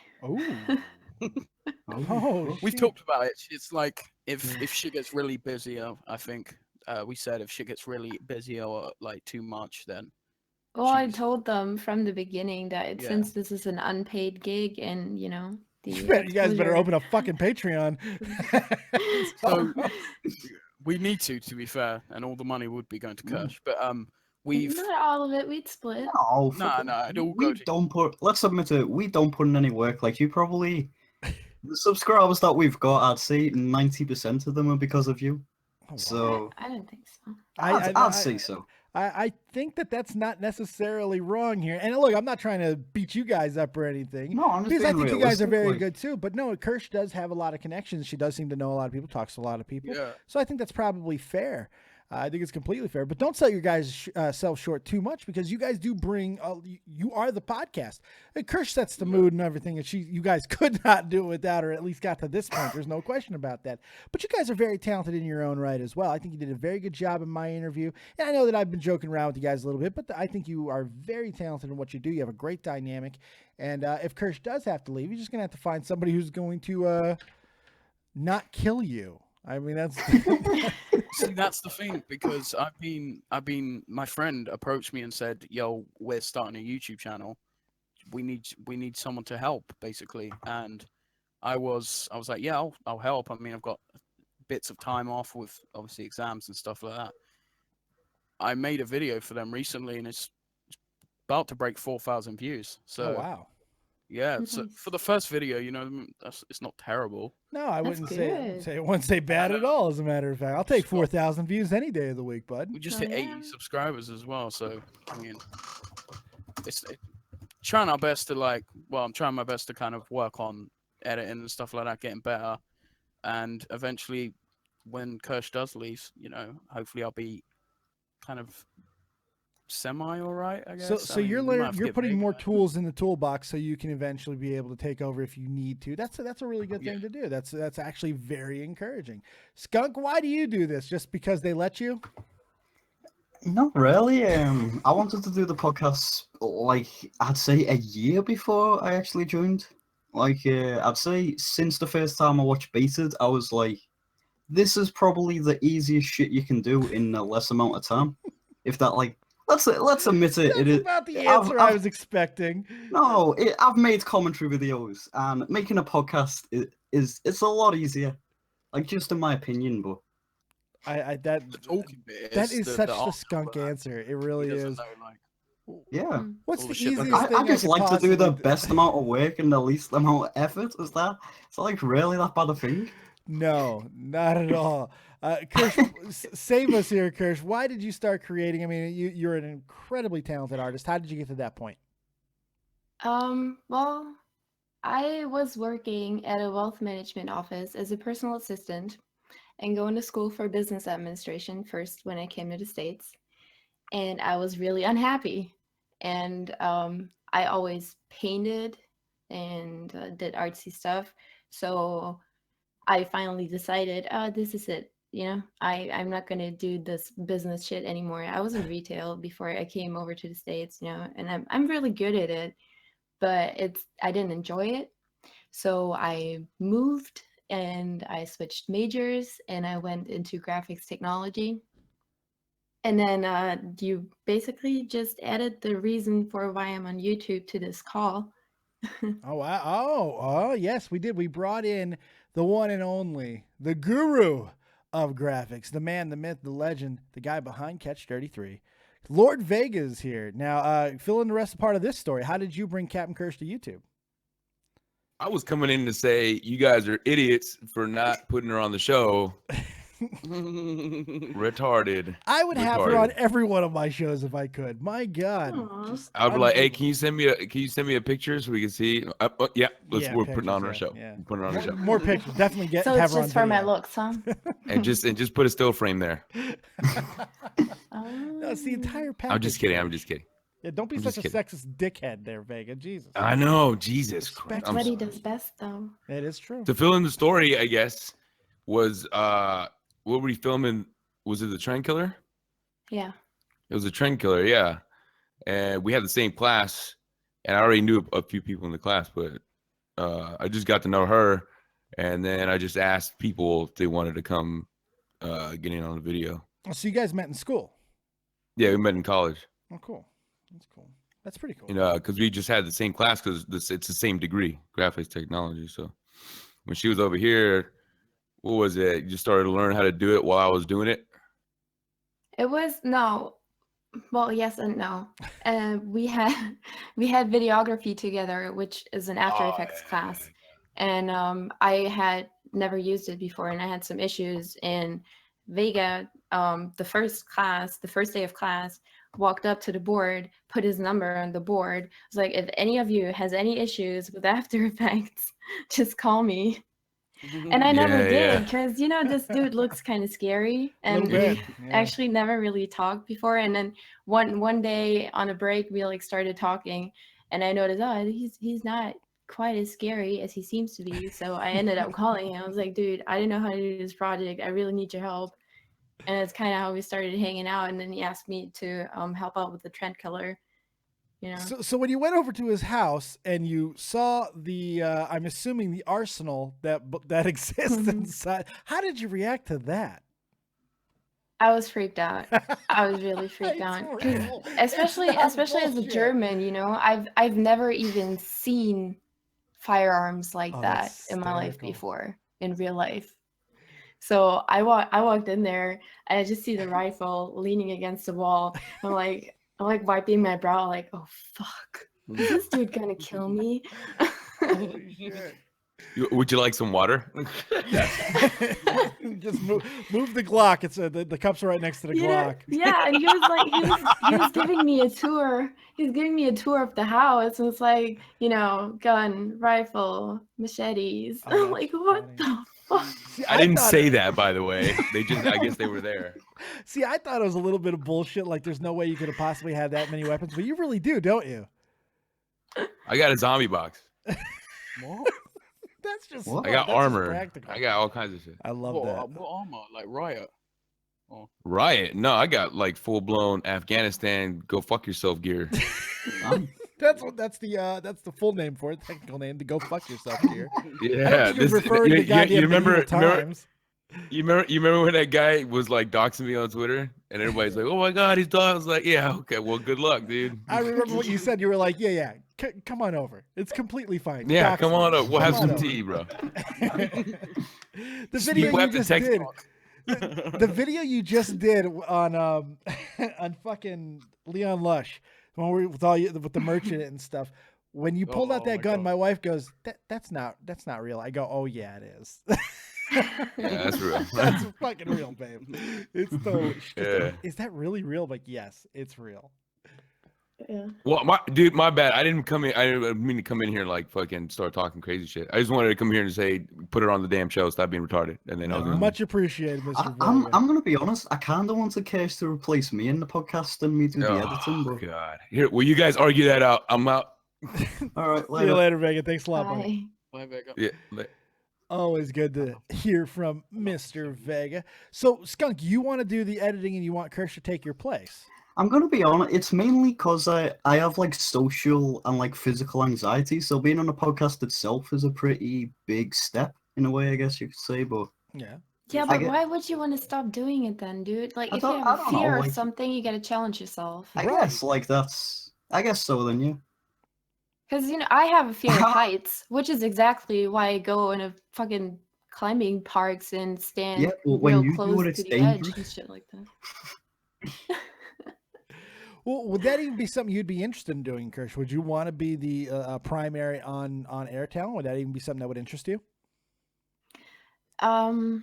Oh, We've shit. talked about it. It's like if shit gets really busy, I think we said if shit gets really busy or like too much, then. Well, I Jeez. told them from the beginning that Yeah. since this is an unpaid gig and, you know, You guys better open a fucking Patreon. So we need to be fair, and all the money would be going to Kirsch. But we've Not all of it, we'd split. No, no, it all go we to. don't put. Let's admit it. We don't put in any work. Like you probably, the subscribers that we've got, I'd say 90% of them are because of you. Oh, wow. So I didn't think so. I'd say so. I think that's not necessarily wrong here. And look, I'm not trying to beat you guys up or anything. No, I'm just because I being think you guys are realistic, very like- good too. But no, Kirsch does have a lot of connections. She does seem to know a lot of people, talks to a lot of people. Yeah. So I think that's probably fair. I think it's completely fair. But don't sell your guys' self short too much because you guys do bring. You are the podcast. And Kirsch sets the mood and everything, and you guys could not do it without her. At least got to this point. There's no question about that. But you guys are very talented in your own right as well. I think you did a very good job in my interview, and I know that I've been joking around with you guys a little bit, but I think you are very talented in what you do. You have a great dynamic, and if Kirsch does have to leave, you're just gonna have to find somebody who's going to not kill you. I mean, that's. See, that's the thing because I've been. My friend approached me and said, "Yo, we're starting a YouTube channel. We need someone to help, basically." And I was like, "Yeah, I'll help." I mean, I've got bits of time off with obviously exams and stuff like that. I made a video for them recently, and it's about to break 4,000 views. So Oh wow. yeah, so Nice. for the first video, you know, it's not terrible. No, I That's wouldn't good. say it wouldn't say bad at all. As a matter of fact, I'll take It's not- 4,000 views any day of the week, bud. We just Oh, hit yeah. 80 subscribers as well, so I mean, it's trying our best to I'm trying my best to kind of work on editing and stuff like that, getting better, and eventually when Kirsch does leave, you know, hopefully I'll be kind of semi all right, I guess. So I mean, we might have to you're get putting more Vega. tools in the toolbox so you can eventually be able to take over if you need to. That's a really good thing to do. That's actually very encouraging. Skunk, why do you do this? Just because they let you? Not really. I wanted to do the podcast like I'd say a year before I actually joined. Like I'd say since the first time I watched Baited, I was like, this is probably the easiest shit you can do in a less amount of time. If that like let's admit it. That's It is about the answer I was expecting. no. I've made commentary videos and making a podcast is it's a lot easier. Like just in my opinion, but. That The talking bit that is the such the art skunk number. answer. It He really doesn't is. know, like, Yeah. What's all the the shit that easiest thing I just could like to do the possibly best amount of work and the least amount of effort. Is that? It's like really that bad a thing? No, not at all. Kirsch, save us here, Kirsch. Why did you start creating? I mean, you're an incredibly talented artist. How did you get to that point? Well, I was working at a wealth management office as a personal assistant and going to school for business administration first when I came to the States. And I was really unhappy. And I always painted and did artsy stuff. So I finally decided, this is it. You know, I'm not going to do this business shit anymore. I was in retail before I came over to the States, you know, and I'm really good at it, but I didn't enjoy it. So I moved and I switched majors and I went into graphics technology. And then you basically just added the reason for why I'm on YouTube to this call. Oh, wow. Oh, yes, we did. We brought in the one and only, the guru of graphics, the man, the myth, the legend, the guy behind Catch 33. Lord Vega is here. Now, fill in the rest of part of this story. How did you bring Captain Kirsch to YouTube? I was coming in to say you guys are idiots for not putting her on the show. Retarded. I would have her Retarded. on every one of my shows if I could. My God. Aw. I'd be like, hey, can you send me a picture so we can see? Yeah, we're putting on our pictures, show. yeah. We're putting on our show. More pictures. Definitely So have it's her on just for my video. looks, huh? and just put a still frame there. No, it's the entire package. I'm just kidding. I'm just kidding. Yeah, don't be I'm such just a kidding. sexist dickhead there, Vega. Jesus. I know. Jesus Respect Christ. That's I'm what he sorry. does best, though. It is true. To fill in the story, I guess, was what were we filming? Was it the Trend Killer? Yeah. It was a Trend Killer, yeah. And we had the same class, and I already knew a few people in the class, but I just got to know her, and then I just asked people if they wanted to come get in on the video. So you guys met in school? Yeah, we met in college. Oh, cool. That's cool. That's pretty cool. You know, because we just had the same class because it's the same degree, graphics technology. So when she was over here, what was it? You just started to learn how to do it while I was doing it. It was no. Well, yes and no. We had videography together, which is an After Effects class, and I had never used it before, and I had some issues. And Vega, the first day of class, walked up to the board, put his number on the board. Was like, if any of you has any issues with After Effects, just call me. And I never did because you know this dude looks kind of scary, and we actually never really talked before. And then one day on a break, we like started talking, and I noticed, oh, he's not quite as scary as he seems to be. So I ended up calling him. I was like, dude, I didn't know how to do this project. I really need your help. And it's kind of how we started hanging out. And then he asked me to help out with the Trend Killer. You know? So when you went over to his house and you saw the, I'm assuming the arsenal that exists inside, how did you react to that? I was freaked out. I was really freaked out, especially as a German. You know, I've never even seen firearms like that in my life before, in real life. So I walked in there and I just see the rifle leaning against the wall. I'm like wiping my brow, like, oh fuck, is this dude gonna kill me? Holy shit. Would you like some water? Just move the Glock. It's the cups are right next to the Glock. Yeah, and he was like, he was giving me a tour. He's giving me a tour of the house, and it's like, gun, rifle, machetes. Oh, I'm like, that's what funny. the fuck? See, I didn't thought say that, by the way. I guess they were there. See, I thought it was a little bit of bullshit. Like, there's no way you could have possibly had that many weapons, but you really do, don't you? I got a zombie box. What? That's just. What? I got that's just armor. practical. I got all kinds of shit. I love What, that. what armor? Like Riot? Riot? No, I got like full blown Afghanistan. Go fuck yourself gear. That's the full name for it. Technical name, to go fuck yourself here. Yeah, You remember when that guy was like doxing me on Twitter, and everybody's like, "Oh my god, he's doxing." I was like, "Yeah, okay, well, good luck, dude." I remember what you said. You were like, "Yeah, come on over. It's completely fine." Yeah, Dox come me. on up. We'll have Come some on tea, bro. The video We'll you have to just text did. talk. The video you just did on on fucking Leon Lush, when we with the merchant and stuff. When you pulled out Oh that my gun, God. my wife goes, "That's not real." I go, "Oh yeah, it is." Yeah, that's real. That's fucking real, babe. It's totally. Yeah. Is that really real? Like, yes, it's real. Yeah. Well, my bad. I didn't mean to come in here and like fucking start talking crazy shit. I just wanted to come here and say, put it on the damn show. Stop being retarded. And then I was gonna Much appreciated, Mr. I'm Vega. gonna be honest. I kind of wanted Cash to replace me in the podcast and me do the editing. Oh But god. Here, will you guys argue that out? I'm out. all right, See you later, Vega. Thanks a lot, buddy. Bye. Bye, Vega. Yeah. Always good to hear from Mr. Vega. So, Skunk, you want to do the editing and you want Kirsch to take your place. I'm gonna be honest. It's mainly because I have like social and like physical anxiety. So being on a podcast itself is a pretty big step in a way, I guess you could say. But Yeah. Yeah, I but get- why would you want to stop doing it then, dude? Like, I if you don't- have I a don't know, fear like- of something, you gotta challenge yourself. I guess like I guess so. Then yeah. Because, I have a fear of heights, which is exactly why I go in a fucking climbing parks and stand Yeah, but when real you do close it, to it's the edge dangerous. and shit like that. Well, would that even be something you'd be interested in doing, Kirsch? Would you want to be the primary on air talent? Would that even be something that would interest you? No,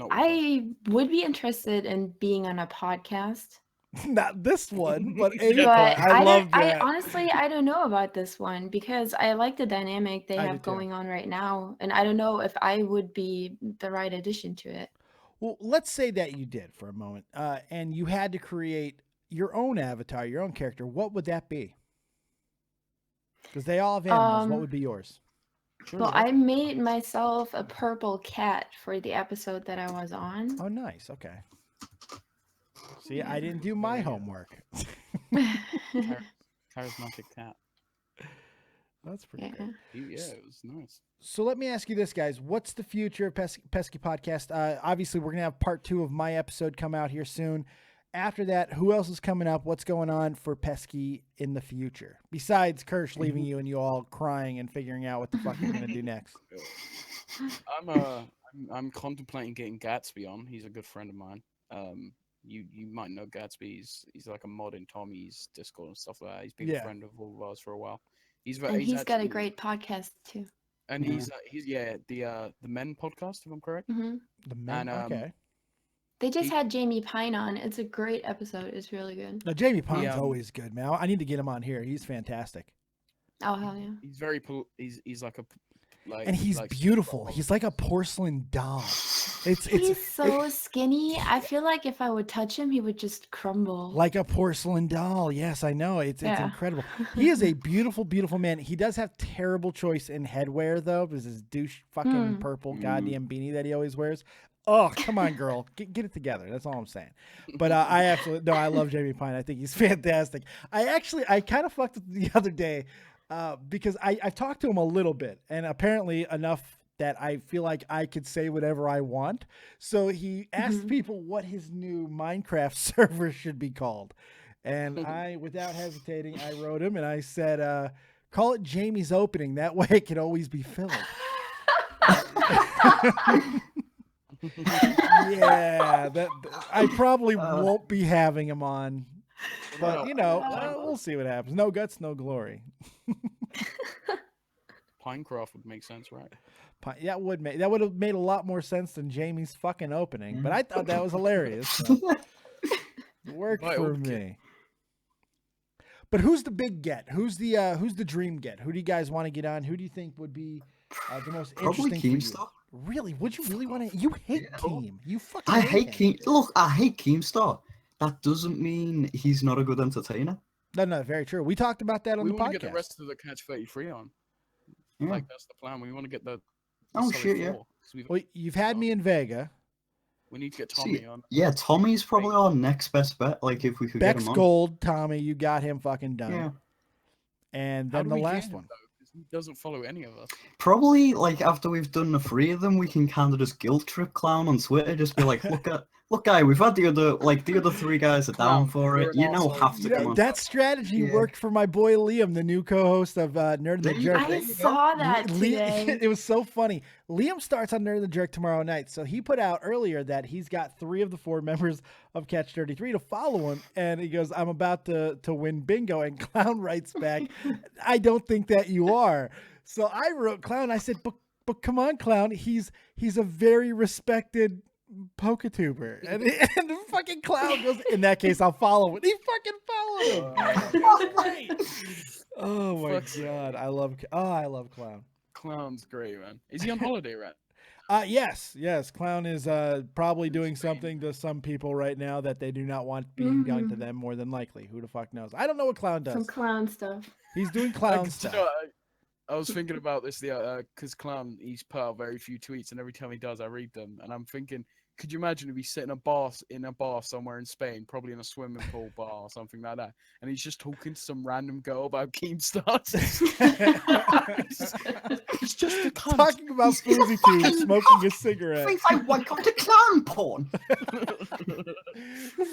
I would be interested in being on a podcast. Not this one, but a But I love I that. honestly, I don't know about this one because I like the dynamic they I do have too. going on right now, and I don't know if I would be the right addition to it. Well, let's say that you did for a moment, and you had to create your own avatar, your own character. What would that be? Because they all have animals. What would be yours? Well, I made myself a purple cat for the episode that I was on. Oh, nice. Okay. See, I didn't do my homework. Charismatic cat. That's pretty Yeah. good. Yeah, it was nice. So let me ask you this, guys. What's the future of Pesky Podcast? Obviously, we're going to have part 2 of my episode come out here soon. After that, who else is coming up? What's going on for Pesky in the future? Besides Kirsch leaving you and you all crying and figuring out what the fuck you're going to do next. I'm contemplating getting Gatsby on. He's a good friend of mine. You might know Gatsby. He's like a mod in Tommy's Discord and stuff like that. He's been a friend of all of ours for a while. And he's got a great podcast too. And he's the Men podcast, if I'm correct. Hmm. The men, And, okay. They just had Jamie Pine on. It's a great episode. It's really good. Now, Jamie Pine's Yeah. always good, man. I need to get him on here. He's fantastic. Oh hell yeah! He's very he's like a like And he's like, beautiful. He's like a porcelain doll. He's so skinny. I feel like if I would touch him, he would just crumble. Like a porcelain doll. Yes, I know. It's Yeah. incredible. He is a beautiful, beautiful man. He does have terrible choice in headwear, though, because his douche fucking purple goddamn beanie that he always wears. Oh, come on, girl. Get it together. That's all I'm saying. But I love Jamie Pine. I think he's fantastic. I kind of fucked with the other day because I talked to him a little bit, and apparently enough that I feel like I could say whatever I want. So he asked people what his new Minecraft server should be called. And I, without hesitating, I wrote him and I said, call it Jamie's Opening. That way it can always be filled. Yeah, I probably won't be having him on. But, we'll see what happens. No guts, no glory. Pinecraft would make sense, right? That would have made a lot more sense than Jamie's fucking opening, but I thought that was hilarious. So. It worked Right, for okay. me. But who's the big get? Who's the dream get? Who do you guys want to get on? Who do you think would be the most Probably interesting for you? Keemstar. Really? Would you really want to? You hate Yeah. Keem. You fucking I hate him. Keem. Look, I hate Keemstar. That doesn't mean he's not a good entertainer. No, very true. We talked about that on We the want podcast. to get the rest of the Catch 33 on. Yeah. Like that's the plan. We want to get the Oh, solid shit, yeah. 4, 'cause we've- Well, you've had me in Vega. we need to get Tommy See, on. yeah, Tommy's probably our next best bet. Like if we could get Bex him on. Gold, Tommy, you got him fucking done. Yeah. And How then do the we get last him, one. though? 'Cause he doesn't follow any of us. Probably like after we've done the 3 of them, we can kind of just guilt trip Clown on Twitter. Just be like, look, guy, we've had the other 3 guys are down Clown, for you're it. an You know, arsehole. have to You know, come on. that strategy Yeah. worked for my boy Liam, the new co-host of Nerd and the There you Jerk. go. I saw that today. It was so funny. Liam starts on Nerd and the Jerk tomorrow night, so he put out earlier that he's got 3 of the 4 members of Catch 33 to follow him, and he goes, "I'm about to win bingo," and Clown writes back, "I don't think that you are." So I wrote Clown. I said, "But come on, Clown. He's a very respected Pokatuber," and the fucking Clown goes, "In that case, I'll follow it." He fucking followed him. It was great. Oh my Fuck's god, I love Clown. Clown's great, man. Is he on holiday, right? Yes. Clown is probably doing something to some people right now that they do not want being done to them. More than likely, who the fuck knows? I don't know what Clown Some does. clown stuff. He's doing clown You stuff. know, I was thinking about this because Clown, he's put out very few tweets, and every time he does, I read them, and I'm thinking, could you imagine if he's sitting in a bar somewhere in Spain, probably in a swimming pool bar or something like that, and he's just talking to some random girl about Keemstars? He's just a cunt. Talking about Floozy Tube, smoking a cigarette. Thinks I wake up to clown porn.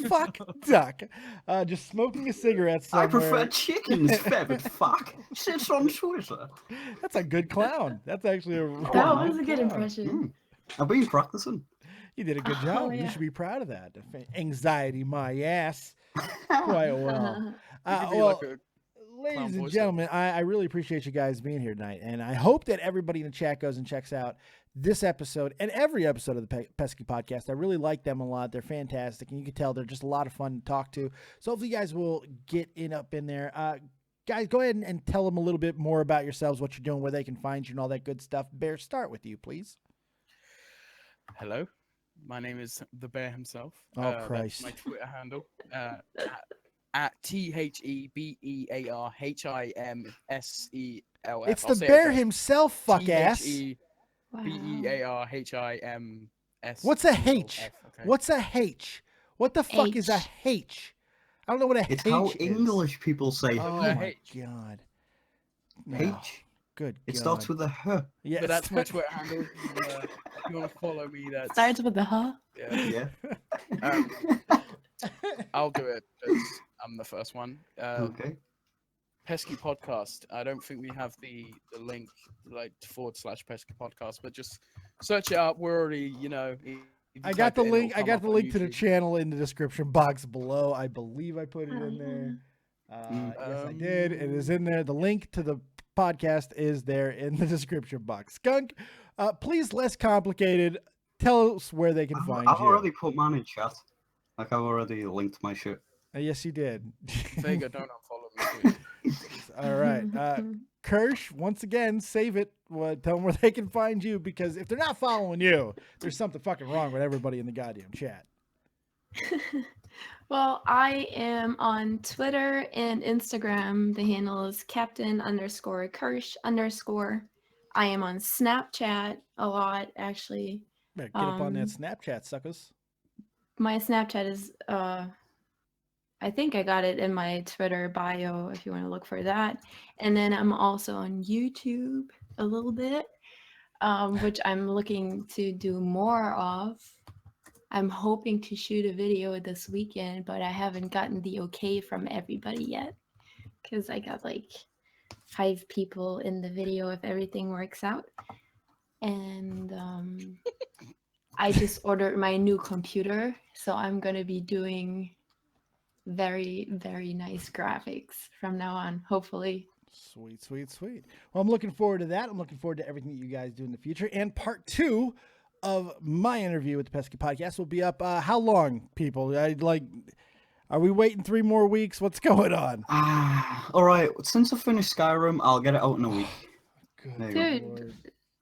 Fuck duck. Just smoking a cigarette somewhere. I prefer chickens, feathered fuck. Sits on Twitter. That's a good Clown. That's actually a That was a good clown. impression. I've been practicing. You did a good Oh, job. You yeah. should be proud of that. Anxiety, my ass. Quite well. Give me, Well, like, a ladies and voice gentlemen, I really appreciate you guys being here tonight, and I hope that everybody in the chat goes and checks out this episode and every episode of the Pesky Podcast. I really like them a lot. They're fantastic, and you can tell they're just a lot of fun to talk to. So hopefully you guys will get up in there. Guys, go ahead and tell them a little bit more about yourselves, what you're doing, where they can find you, and all that good stuff. Bear, start with you, please. Hello, my name is the Bear himself. Oh, That's Christ. my Twitter handle. At TheBearHimself. It's the Bear himself, fuck ass. Wow. TheBearHimself. What's a H? Okay. What's a H? What the fuck is a H. H? I don't know what a It's H how is. English people say Oh a my H. god. No. H. Good It God. starts with a H. Yeah, But that's my Twitter handle. If you want to follow me, that's Starts with the huh. yeah. Yeah. I'll do it because I'm the first one. Okay. Pesky Podcast. I don't think we have the link like /Pesky Podcast, but just search it up. We're already, if you I got type the it in, link. it'll I come got up the on link to the YouTube. channel in the description box below. I believe I put it in there. Yes, I did. It is in there. The link to the podcast is there in the description box. Skunk, please, less complicated. Tell us where they can find I've you. already put mine in chat. Like I've already linked my shit. Yes, you did. Vega, don't unfollow me. Please. All right. Kirsch, once again, save it. Tell them where they can find you, because if they're not following you, there's something fucking wrong with everybody in the goddamn chat. Well, I am on Twitter and Instagram. The handle is Captain_Kirsch_. I am on Snapchat a lot, actually. Better get up on that Snapchat, suckers. My Snapchat is, I think I got it in my Twitter bio if you want to look for that. And then I'm also on YouTube a little bit, which I'm looking to do more of. I'm hoping to shoot a video this weekend, but I haven't gotten the okay from everybody yet, because I got like 5 people in the video if everything works out. And I just ordered my new computer, so I'm going to be doing very, very nice graphics from now on, hopefully. Sweet, sweet, sweet. Well, I'm looking forward to that. I'm looking forward to everything that you guys do in the future. And part 2 of my interview with the Pesky Podcast will be up. How long, people? Are we waiting 3 more weeks? What's going on? All right. Since I finished Skyrim, I'll get it out in a week. There you go. Dude, Lord.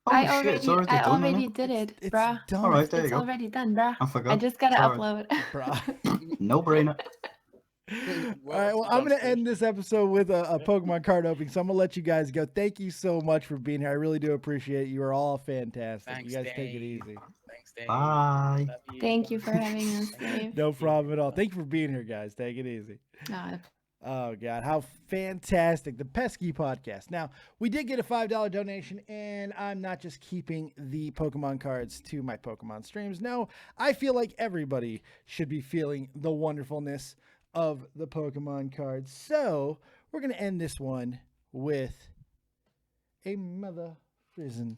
Oh, shit, it's already I done, already innit? did it, It's bruh. done. All right, there you It's go. already done, bruh. I forgot. I just gotta Sorry. upload. Bruh. No brainer. All right, well, I'm going to end this episode with a Pokemon card opening, so I'm going to let you guys go. Thank you so much for being here. I really do appreciate it. You are all fantastic. Thanks, you guys take it Dave. easy. Thanks, Dave. Bye. Love Thank you for having us, Dave. No problem at all. Thank you for being here, guys. Take it easy. Oh, God, how fantastic. The Pesky Podcast. Now, we did get a $5 donation, and I'm not just keeping the Pokemon cards to my Pokemon streams. No, I feel like everybody should be feeling the wonderfulness of the Pokemon cards. So, we're going to end this one with a mother frizzin'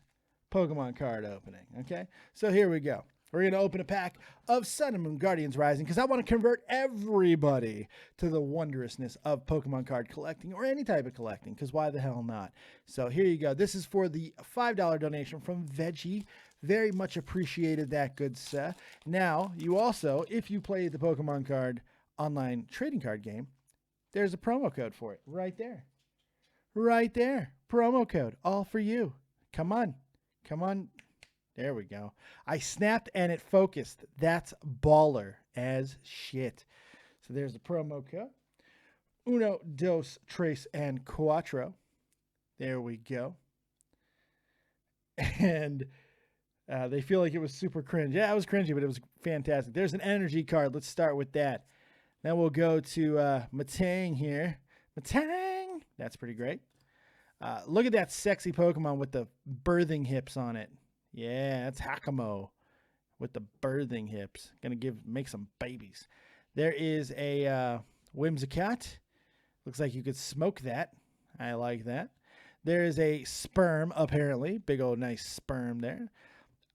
Pokemon card opening, okay? So, here we go. We're going to open a pack of Sun and Moon Guardians Rising because I want to convert everybody to the wondrousness of Pokemon card collecting or any type of collecting because why the hell not? So here you go. This is for the $5 donation from Veggie. Very much appreciated that, good sir. Now, you also, if you play the Pokemon card online trading card game, there's a promo code for it right there. Right there. Promo code. All for you. Come on. Come on. There we go. I snapped and it focused. That's baller as shit. So there's the promo code. Uno, dos, tres, and cuatro. There we go. And they feel like it was super cringe. Yeah, it was cringy, but it was fantastic. There's an energy card. Let's start with that. Then we'll go to Matang here. Matang! That's pretty great. Look at that sexy Pokemon with the birthing hips on it. Yeah, that's Hakamo with the birthing hips. Gonna make some babies. There is a Whimsicott. Looks like you could smoke that. I like that. There is a sperm, apparently. Big old nice sperm there.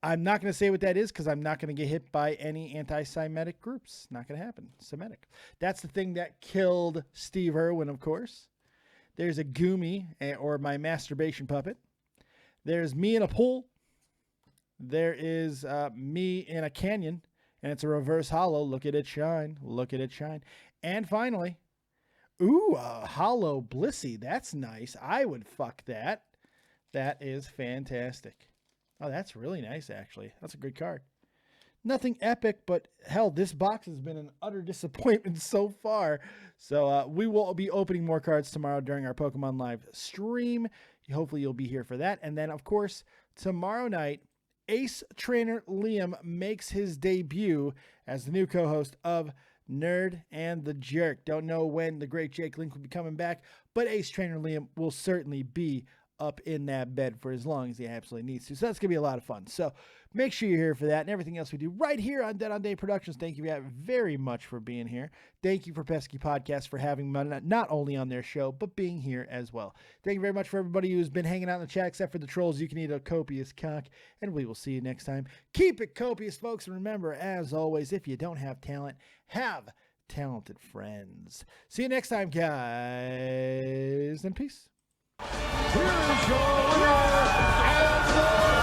I'm not going to say what that is because I'm not going to get hit by any anti-Semitic groups. Not going to happen. Semitic. That's the thing that killed Steve Irwin, of course. There's a Goomy, or my masturbation puppet. There's me in a pool. There is me in a canyon, and it's a reverse hollow. Look at it shine. Look at it shine. And finally, ooh, a hollow Blissey. That's nice. I would fuck that. That is fantastic. Oh, that's really nice, actually. That's a good card. Nothing epic, but hell, this box has been an utter disappointment so far. So we will be opening more cards tomorrow during our Pokemon Live stream. Hopefully you'll be here for that. And then, of course, tomorrow night, Ace Trainer Liam makes his debut as the new co-host of Nerd and the Jerk. Don't know when the great Jake Link will be coming back, but Ace Trainer Liam will certainly be up in that bed for as long as he absolutely needs to. So that's going to be a lot of fun. So make sure you're here for that and everything else we do right here on Dead on Day Productions. Thank you very much for being here. Thank you for Pesky Podcast for having me not only on their show, but being here as well. Thank you very much for everybody who's been hanging out in the chat, except for the trolls. You can eat a copious cock, and we will see you next time. Keep it copious, folks. And remember, as always, if you don't have talent, have talented friends. See you next time, guys, and peace. Here's your winner and the